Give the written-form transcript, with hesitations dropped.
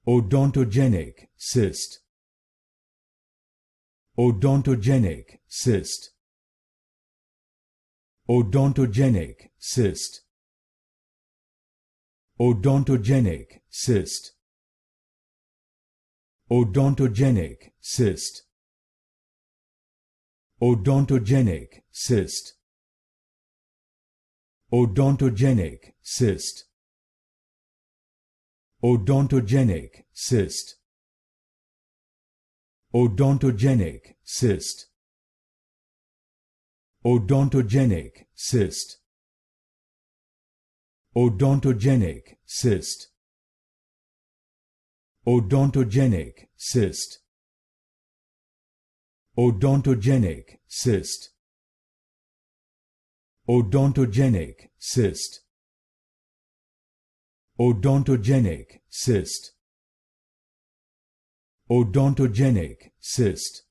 Odontogenic cyst. Odontogenic cyst. Odontogenic cyst. Odontogenic cyst. Odontogenic cyst. Odontogenic cyst. Odontogenic cyst. Odontogenic cyst. Odontogenic cyst. Odontogenic cyst. Odontogenic cyst. Odontogenic cyst. Odontogenic cyst. Odontogenic cyst. Odontogenic cyst. Odontogenic cyst.